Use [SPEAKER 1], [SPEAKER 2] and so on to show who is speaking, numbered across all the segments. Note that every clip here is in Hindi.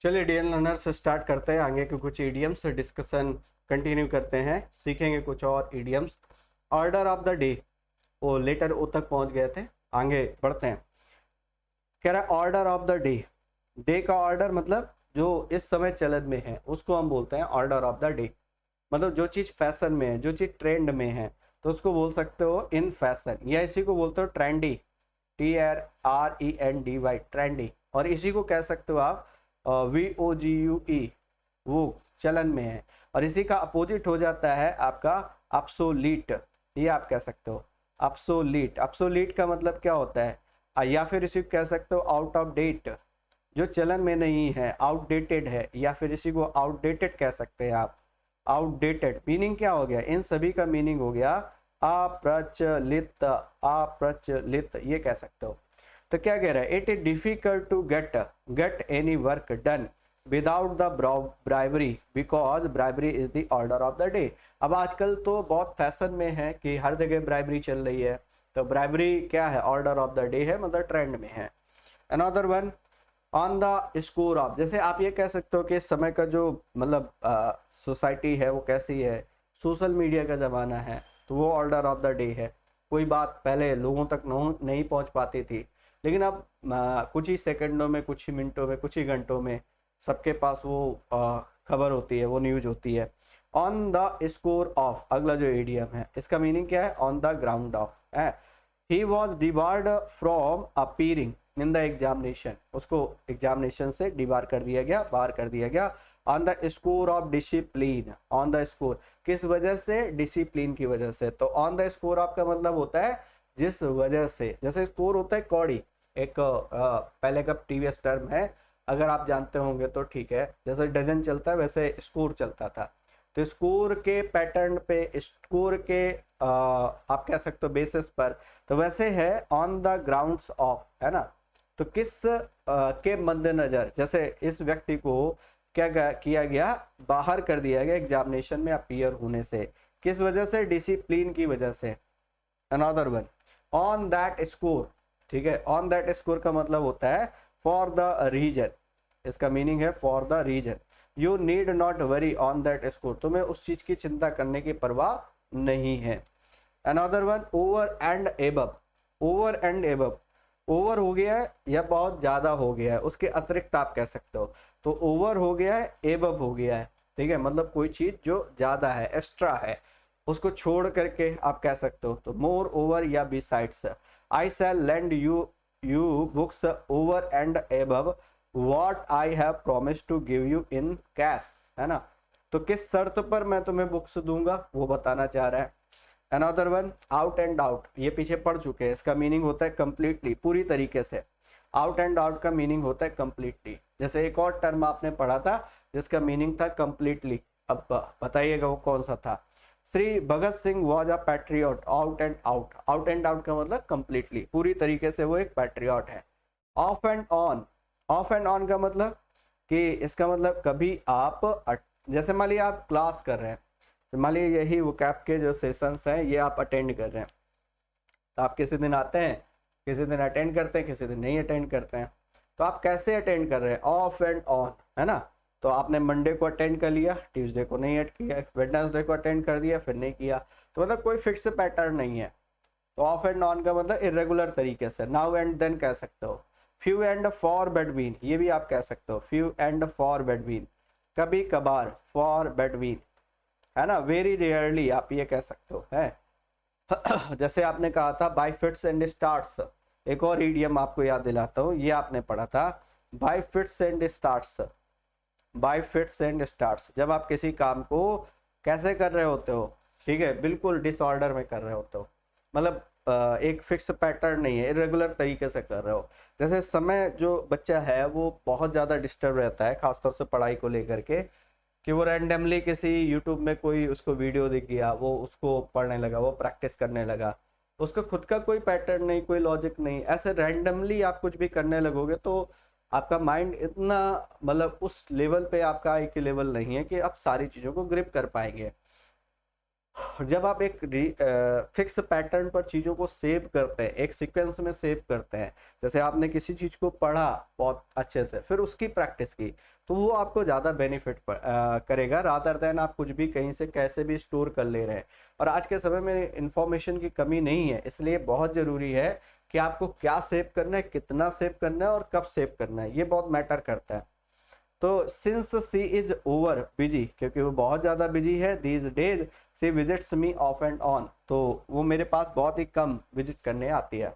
[SPEAKER 1] चलिए डियर लर्नर्स स्टार्ट करते हैं। आगे के कुछ इडियम्स डिस्कशन कंटिन्यू करते हैं, सीखेंगे कुछ और idioms. Order of the day, वो लेटर ओ तक पहुंच गए थे, आगे बढ़ते हैं। कह रहा है order of the day. Day का ऑर्डर मतलब जो इस समय चलन में है उसको हम बोलते हैं ऑर्डर ऑफ द डे। मतलब जो चीज फैशन में है, जो चीज ट्रेंड में है, तो उसको बोल सकते हो इन फैशन, या इसी को बोलते हो ट्रेंडी, TRENDY, ट्रेंडी। और इसी को कह सकते हो आप VOGUE, वो चलन में है। और इसी का अपोजिट हो जाता है आपका ऑब्सोलीट, ये आप कह सकते हो ऑब्सोलीट। ऑब्सोलीट का मतलब क्या होता है? या फिर इसी को कह सकते हो आउट ऑफ डेट, जो चलन में नहीं है, आउटडेटेड है, या फिर इसी को आउटडेटेड कह सकते हैं आप। आउटडेटेड मीनिंग क्या हो गया? इन सभी का मीनिंग हो गया अप्रचलित, अप्रचलित ये कह सकते हो। तो क्या कह रहा है? It is difficult to get any work done without the bribery because bribery is the order of the day. अब आजकल तो बहुत फैशन में है कि हर जगह ब्राइबरी चल रही है, तो ब्राइबरी क्या है? ऑर्डर ऑफ द डे है, मतलब ट्रेंड में है। Another one on the score of, जैसे आप ये कह सकते हो कि इस समय का जो मतलब सोसाइटी है वो कैसी है, सोशल मीडिया का ज़माना है, तो वो ऑर्डर ऑफ द डे है। कोई बात पहले लोगों तक नहीं पहुंच पाती थी, लेकिन अब कुछ ही सेकंडों में, कुछ ही मिनटों में, कुछ ही घंटों में सबके पास वो खबर होती है, वो न्यूज होती है। ऑन द स्कोर ऑफ, अगला जो एडियम है इसका मीनिंग क्या है? ऑन द ग्राउंड ऑफ है। He was debarred from appearing in the examination, उसको एग्जामिनेशन से डिबार कर दिया गया, बाहर कर दिया गया। On the score of discipline, on the score किस वजह से? डिसिप्लिन की वजह से। तो ऑन द स्कोर ऑफ का मतलब होता है जिस वजह से। जैसे स्कोर होता है कौड़ी, एक पहले का प्रीवियस टर्म है, अगर आप जानते होंगे तो ठीक है। जैसे डजन चलता है वैसे स्कोर चलता था। तो स्कोर के पैटर्न पे, स्कोर के आप कह सकते हो बेसिस पर, तो वैसे है ऑन द ग्राउंड्स ऑफ, है ना। तो किस के मद्देनजर, जैसे इस व्यक्ति को क्या किया गया? बाहर कर दिया गया एग्जामिनेशन में अपीयर होने से। किस वजह से? डिसिप्लिन की वजह से। Another one on that score, ठीक है। ऑन दैट स्कोर का मतलब होता है फॉर द रीजन, इसका मीनिंग है for the reason. You need not worry on that score, तुम्हें उस चीज की चिंता करने की परवाह नहीं है। Another one over and above, over and above, over हो गया है या बहुत ज्यादा हो गया है, उसके अतिरिक्त आप कह सकते हो। तो ओवर हो गया है, एबव हो गया है, ठीक है। मतलब कोई चीज जो ज्यादा है, एक्स्ट्रा है, उसको छोड़ करके आप कह सकते हो। तो मोर ओवर या besides. I shall lend you books over and above what I have promised to give you in cash, है ना। तो किस शर्त पर मैं तुम्हें बुक्स दूंगा वो बताना चाह रहा है। Another one out and out, ये पीछे पढ़ चुके हैं, इसका मीनिंग होता है कंप्लीटली, पूरी तरीके से। आउट एंड आउट का मीनिंग होता है कंप्लीटली। जैसे एक और टर्म आपने पढ़ा था जिसका मीनिंग था कंप्लीटली, अब बताइएगा वो कौन सा था। Shri Bhagat Singh was a patriot out and out, out and out का मतलब कंप्लीटली, पूरी तरीके से वो एक पैट्रियट है। Of and on, of and on का मतलब कि इसका मतलब कभी आप जैसे मान लिया आप क्लास कर रहे हैं, तो मान लीजिए यही वो कैप के जो सेशंस हैं ये आप अटेंड कर रहे हैं, तो आप किसी दिन आते हैं, किसी दिन अटेंड करते हैं, किसी दिन नहीं अटेंड करते हैं। तो आप कैसे अटेंड कर रहे हैं? ऑफ एंड ऑन, है ना। तो आपने मंडे को अटेंड कर लिया, ट्यूसडे को नहीं अटेंड किया, वेडनेसडे को अटेंड कर दिया, फिर नहीं किया। तो मतलब कोई फिक्स पैटर्न नहीं है। तो ऑफ एंड ऑन का मतलब इरेगुलर तरीके से। नाउ एंड देन कह सकते हो। फ्यू एंड फॉर बिटवीन, ये भी आप कह सकते हो, फ्यू एंड फॉर बिटवीन, कभी कभार, फॉर बिटवीन, है ना। वेरी रेयरली आप ये कह सकते हो, है। जैसे आपने कहा था बाय फिट्स एंड स्टार्ट्स, एक और ईडियम आपको याद दिलाता हूँ, ये आपने पढ़ा था bye fits and starts. Bye fits and starts, जब आप किसी काम को कैसे कर रहे होते हो, ठीक है, बिल्कुल डिसऑर्डर में कर रहे होते हो, मतलब एक फिक्स पैटर्न नहीं है, इरेगुलर तरीके से कर रहे हो। जैसे समय जो बच्चा है वो बहुत ज़्यादा डिस्टर्ब रहता है, खासतौर से पढ़ाई को लेकर के, कि वो रैंडमली किसी यूट्यूब में कोई उसको वीडियो दिख गया, वो उसको पढ़ने लगा, वो प्रैक्टिस करने लगा, उसका खुद का कोई पैटर्न नहीं, कोई लॉजिक नहीं। ऐसे रैंडमली आप कुछ भी करने लगोगे तो आपका माइंड इतना, मतलब उस लेवल पे आपका IQ लेवल नहीं है कि आप सारी चीज़ों को ग्रिप कर पाएंगे। जब आप एक फिक्स पैटर्न पर चीज़ों को सेव करते हैं, एक सीक्वेंस में सेव करते हैं, जैसे आपने किसी चीज़ को पढ़ा बहुत अच्छे से, फिर उसकी प्रैक्टिस की, तो वो आपको ज़्यादा बेनिफिट करेगा रादर देन आप कुछ भी कहीं से कैसे भी स्टोर कर ले रहे हैं। और आज के समय में इंफॉर्मेशन की कमी नहीं है, इसलिए बहुत ज़रूरी है कि आपको क्या सेव करना है, कितना सेव करना है और कब सेव करना है, ये बहुत मैटर करता है। तो since she is over busy, क्योंकि वो बहुत ज़्यादा बिजी है these days, she visits me off and on, तो वो मेरे पास बहुत ही कम विजिट करने आती है।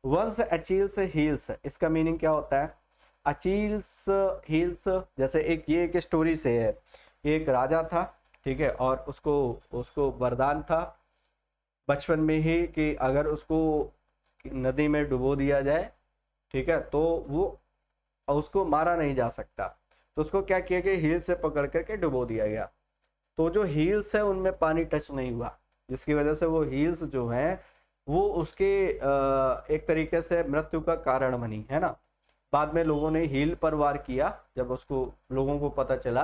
[SPEAKER 1] वंस अचील्स हील्स, इसका मीनिंग क्या होता है? अचील्स हील्स, जैसे ये एक स्टोरी से है, ये एक राजा था, ठीक है, और उसको उसको वरदान था बचपन में ही कि अगर उसको नदी में डुबो दिया जाए, ठीक है, तो वो उसको मारा नहीं जा सकता। तो उसको क्या किया गया, हील से पकड़ करके डुबो दिया गया। तो जो हील्स है उनमें पानी टच नहीं हुआ, जिसकी वजह से वो हील्स जो हैं वो उसके एक तरीके से मृत्यु का कारण बनी, है ना। बाद में लोगों ने हील पर वार किया, जब उसको लोगों को पता चला,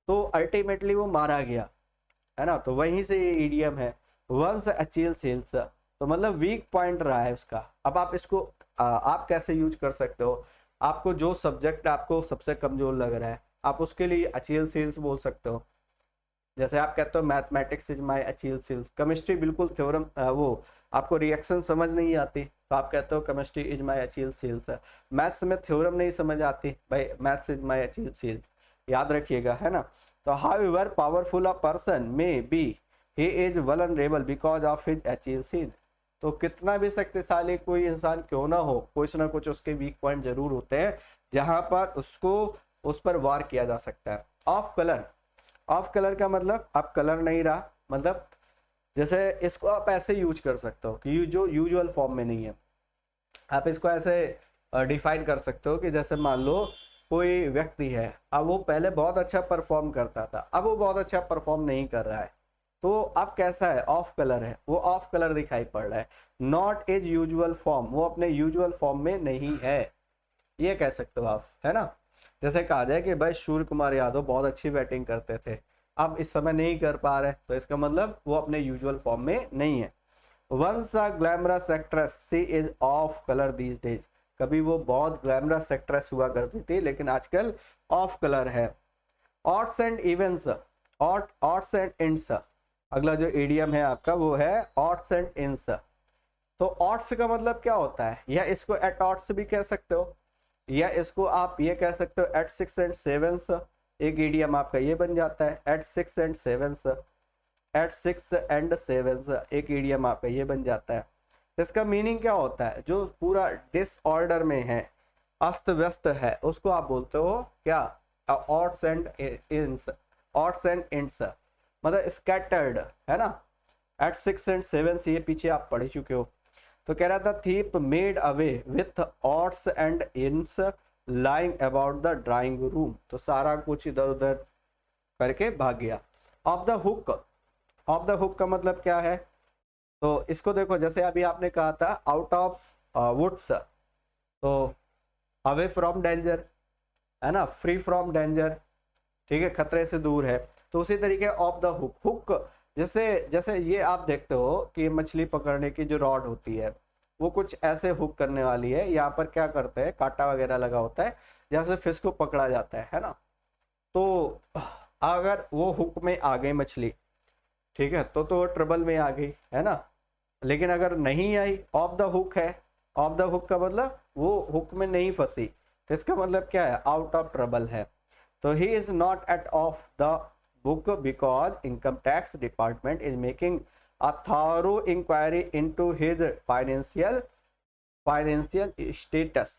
[SPEAKER 1] तो अल्टीमेटली वो मारा गया, है ना। तो वहीं से ये ईडियम है, वंस अचील सेल्स, तो मतलब वीक पॉइंट रहा है उसका। अब आप इसको आप कैसे यूज कर सकते हो? आपको जो सब्जेक्ट आपको सबसे कमजोर लग रहा है, आप उसके लिए अचील सेल्स बोल सकते हो। जैसे आप कहते हो mathematics is my Achilles, chemistry बिल्कुल थ्योरम वो आपको रिएक्शन समझ नहीं आती, तो आप कहते हो chemistry is my Achilles. Maths में थ्योरम नहीं समझ आती, भाई maths is my Achilles, याद रखिएगा, है ना। तो however powerful a person may be, he is vulnerable because of his Achilles. तो कितना भी शक्तिशाली कोई इंसान क्यों ना हो, कुछ ना कुछ उसके वीक पॉइंट जरूर होते हैं जहां पर उसको उस पर वार किया जा सकता है। ऑफ कलर, ऑफ कलर का मतलब अब कलर नहीं रहा, मतलब जैसे इसको आप ऐसे यूज कर सकते हो कि जो यूजुअल फॉर्म में नहीं है, आप इसको ऐसे डिफाइन कर सकते हो कि जैसे मान लो कोई व्यक्ति है, अब वो पहले बहुत अच्छा परफॉर्म करता था, अब वो बहुत अच्छा परफॉर्म नहीं कर रहा है, तो अब कैसा है, ऑफ कलर है, वो ऑफ कलर दिखाई पड़ रहा है। नॉट एज यूजुअल फॉर्म, वो अपने यूजुअल फॉर्म में नहीं है, ये कह सकते हो आप, है ना। जैसे कहा जाए कि भाई सूर्य कुमार यादव बहुत अच्छी बैटिंग करते थे, अब इस समय नहीं कर पा रहे, तो इसका मतलब वो अपने यूजुअल फॉर्म में नहीं है। Once a glamorous actress, she is off colour these days, कभी वो बहुत ग्लैमरस एक्ट्रेस हुआ करती थी, लेकिन आजकल ऑफ कलर है। Odds and events, odds and ends, अगला जो एडियम है आपका वो है ऑड्स एंड एंड्स। तो ऑड्स का मतलब क्या होता है, या इसको एट ऑड्स भी कह सकते हो, या इसको आप ये कह सकते हो एट 6 एंड 7, एक ईडियम आपका ये बन जाता है एट 6 एंड 7, एट 6 एंड 7, एक ईडियम आपका ये बन जाता है। इसका मीनिंग क्या होता है, जो पूरा डिसऑर्डर में है, अस्त व्यस्त है, उसको आप बोलते हो क्या, ऑड्स एंड इंस, ऑड्स एंड इंट्स, मतलब स्कैटर्ड, है ना। एट 6 एंड 7 ये पीछे आप पढ़ चुके हो। तो कह रहा था thief made away with odds and ends lying about the drawing room, तो सारा कुछ इधर उधर करके भाग गया। Off the hook, off the hook का मतलब क्या है, तो इसको देखो, जैसे अभी आपने कहा था आउट ऑफ वुड्स, तो अवे फ्रॉम डेंजर, है ना, फ्री फ्रॉम डेंजर, ठीक है, खतरे से दूर है। तो उसी तरीके ऑफ द हुक, हुक जैसे जैसे ये आप देखते हो कि मछली पकड़ने की जो रॉड होती है, वो कुछ ऐसे हुक करने वाली है, यहाँ पर क्या करते हैं, कांटा वगैरह लगा होता है जहाँ से फिश को पकड़ा जाता है ना। तो अगर वो हुक में आ गई मछली, ठीक है, तो ट्रबल में आ गई, है ना। लेकिन अगर नहीं आई, ऑफ द हुक है, ऑफ द हुक का मतलब वो हुक में नहीं फंसी, तो इसका मतलब क्या है, आउट ऑफ ट्रबल है। तो he is not at of the book because income tax department is making a thorough inquiry into his financial status.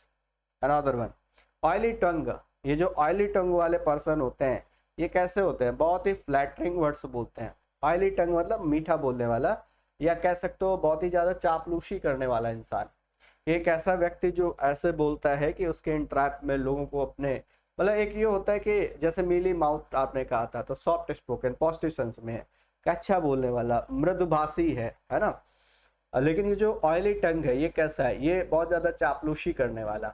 [SPEAKER 1] Another one, oily tongue, ये जो ऑयली टंग वाले पर्सन होते हैं, ये कैसे होते हैं, बहुत ही फ्लैटरिंग वर्ड्स बोलते हैं। ऑयली टंग मतलब मीठा बोलने वाला, या कह सकते हो बहुत ही ज्यादा चापलूसी करने वाला इंसान। एक ऐसा व्यक्ति जो ऐसे बोलता है कि उसके इंट्रैप में लोगों को अपने, मतलब एक ये होता है कि जैसे मीली माउथ आपने कहा था, तो सॉफ्ट स्पोकन पॉजिटिव सेंस में है, अच्छा बोलने वाला, मृदुभाषी है ना। लेकिन ये जो ऑयली टंग है, ये कैसा है, ये बहुत ज्यादा चापलूसी करने वाला,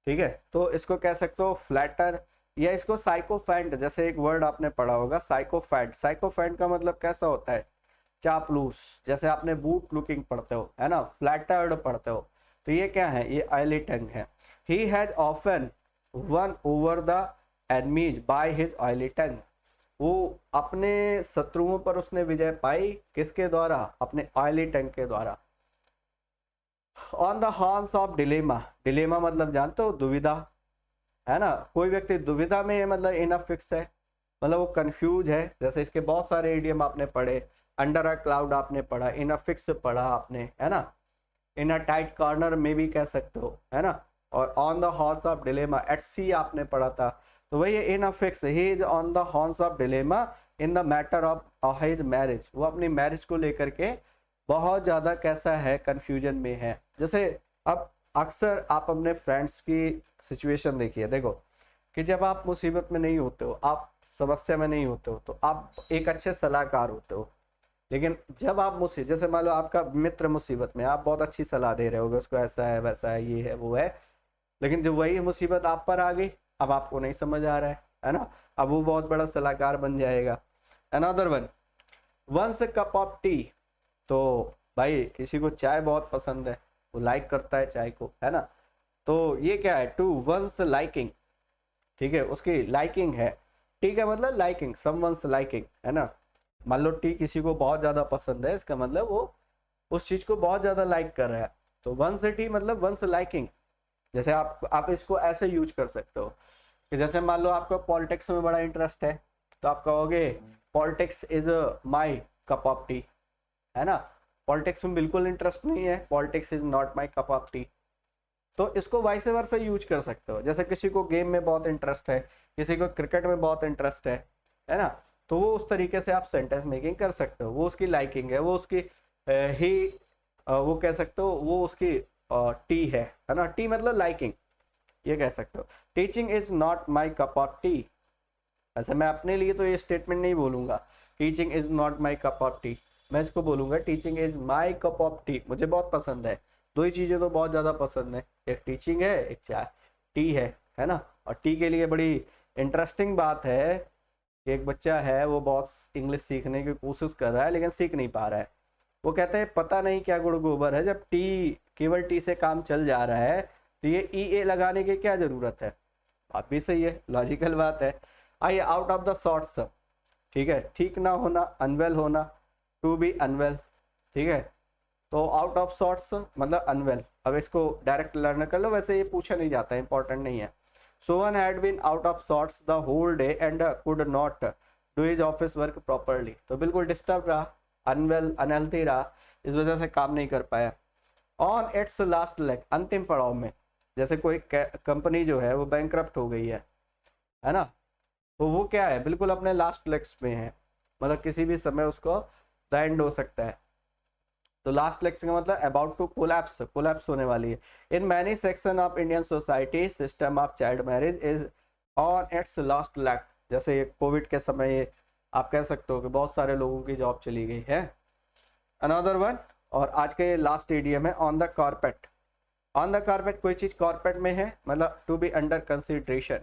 [SPEAKER 1] ठीक है। तो इसको कह सकते हो फ्लैटर, या इसको साइकोफेंट, जैसे एक वर्ड आपने पढ़ा होगा साइकोफेंट, साइकोफेंट का मतलब कैसा होता है, चापलूस, जैसे आपने बूट लुकिंग पढ़ते हो है ना, फ्लैटर्ड पढ़ते हो, तो ये क्या है, ये ऑयली टंग है। He has often won over the enemies by his oily tongue, वो अपने शत्रुओं पर उसने विजय पाई किसके द्वारा, अपने ऑयली टंग के द्वारा। On the horns of dilemma, dilemma मतलब जानते हो, दुविधा है ना, कोई व्यक्ति दुविधा में है मतलब इन फिक्स है, मतलब वो कंफ्यूज है। जैसे इसके बहुत सारे इडियम आपने पढ़े, अंडर अ क्लाउड आपने पढ़ा, इन फिक्स पढ़ा आपने है ना, इन अ टाइट कॉर्नर में भी कह सकते हो है ना, और on the horns of dilemma at sea आपने पढ़ा था। तो वही in fix, he is on the horns of dilemma in the matter of his marriage, वो अपनी मैरिज को लेकर के बहुत ज्यादा कैसा है, कंफ्यूजन में है। जैसे अब अक्सर आप अपने फ्रेंड्स की सिचुएशन देखिए, देखो कि जब आप मुसीबत में नहीं होते हो, आप समस्या में नहीं होते हो, तो आप एक अच्छे सलाहकार होते हो। लेकिन जब आप मुसीबत, जैसे मान लो आपका मित्र मुसीबत में, आप बहुत अच्छी सलाह दे रहे होगे उसको, ऐसा है वैसा है ये है वो है, लेकिन जब वही मुसीबत आप पर आ गई, अब आपको नहीं समझ आ रहा है ना, अब वो बहुत बड़ा सलाहकार बन जाएगा। Another one, once cup of tea, तो भाई किसी को चाय बहुत पसंद है, वो लाइक करता है चाय को है ना, तो ये क्या है, टू वंस लाइकिंग, ठीक है, उसकी लाइकिंग है। टी का मतलब लाइकिंग, समवंस लाइकिंग है ना, मान लो टी किसी को बहुत ज्यादा पसंद है, इसका मतलब वो उस चीज को बहुत ज्यादा लाइक कर रहा है। तो वंस टी मतलब वंस लाइकिंग। जैसे आप इसको ऐसे यूज कर सकते हो कि जैसे मान लो आपको पॉलिटिक्स में बड़ा इंटरेस्ट है, तो आप कहोगे politics is my cup of T, है ना, पॉलिटिक्स में बिल्कुल इंटरेस्ट नहीं है, politics is not my cup of tea. तो इसको वाइस वर्सा यूज कर सकते हो। जैसे किसी को गेम में बहुत इंटरेस्ट है, किसी को क्रिकेट में बहुत इंटरेस्ट है ना, तो वो उस तरीके से आप सेंटेंस मेकिंग कर सकते हो, वो उसकी लाइकिंग है, वो उसकी ही वो कह सकते हो वो उसकी टी है ना, टी मतलब लाइकिंग, ये कह सकते हो। Teaching is not my cup of T, ऐसे मैं अपने लिए तो ये स्टेटमेंट नहीं बोलूंगा teaching is not my cup of T, मैं इसको बोलूंगा teaching is my cup of T, मुझे बहुत पसंद है। दो ही चीजें तो बहुत ज्यादा पसंद है, एक टीचिंग है, एक चाय टी है ना। और टी के लिए बड़ी इंटरेस्टिंग बात है कि एक बच्चा है वो बहुत इंग्लिश सीखने की कोशिश कर रहा है लेकिन सीख नहीं पा रहा है। वो कहते हैं पता नहीं क्या गुड़ गोबर है, जब टी केवल टी से काम चल जा रहा है तो ये ई ए लगाने की क्या जरूरत है। बात भी सही है, लॉजिकल बात है। आइए आउट ऑफ द शॉर्ट्स, ठीक है, ठीक ना होना, अनवेल होना, टू बी अनवेल, ठीक है, तो आउट ऑफ शॉर्ट्स मतलब अनवेल। अब इसको डायरेक्ट लर्न कर लो, वैसे ये पूछा नहीं जाता है, इंपॉर्टेंट नहीं है। Sovan had been out of sorts the whole day and could not do his office work properly, तो बिल्कुल डिस्टर्ब रहा, अनवेल अनहेल्थी रहा, इस वजह से काम नहीं कर पाया। ऑन इट्स लास्ट लेग, अंतिम पड़ाव में, जैसे कोई कंपनी जो है वो बैंकरप्ट हो गई है ना, तो वो क्या है, बिल्कुल अपने लास्ट लेग्स में है, मतलब किसी भी समय उसको द एंड हो सकता है। तो लास्ट लेग्स का मतलब अबाउट टू कोलैप्स, कोलैप्स होने वाली है। In many section of Indian society system of child marriage is on it's last leg, जैसे ये कोविड के समय आप कह सकते हो कि बहुत सारे लोगों की जॉब चली गई है। अनदर वन, और आज के लास्ट इडियम है on the carpet. On the carpet, कोई चीज कारपेट में है मतलब टू बी अंडर कंसिडरेशन,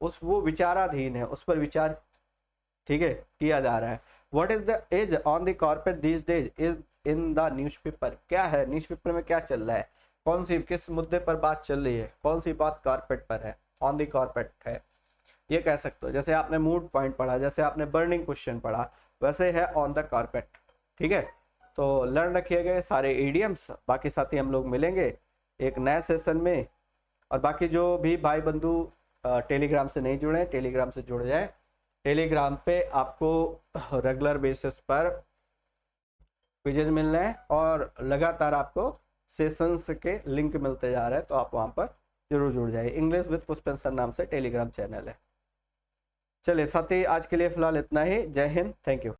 [SPEAKER 1] उस वो विचाराधीन है, उस पर विचार, ठीक है, किया जा रहा है। What is the age on the carpet this days is in the newspaper, क्या है न्यूज़पेपर में क्या चल रहा है, कौन सी किस मुद्दे पर बात चल रही है, कौन सी बात कारपेट पर है, ऑन द कारपेट है, ये कह सकते हो। जैसे आपने मूड पॉइंट पढ़ा, जैसे आपने बर्निंग क्वेश्चन पढ़ा, वैसे है ऑन द कारपेट, ठीक है। तो लर्न रखिए गए सारे इडियम्स, बाकी साथी हम लोग मिलेंगे एक नए सेशन में। और बाकी जो भी भाई बंधु टेलीग्राम से नहीं जुड़े, टेलीग्राम से जुड़ जाए। टेलीग्राम पे आपको रेगुलर बेसिस पर क्विजेज मिल रहे हैं और लगातार आपको सेशंस के लिंक मिलते जा रहे हैं, तो आप वहां पर जरूर जुड़ जाइए। इंग्लिश विद पुष्पेंद्र नाम से टेलीग्राम चैनल है। चलिए साथी, आज के लिए फिलहाल इतना ही। जय हिंद, थैंक यू।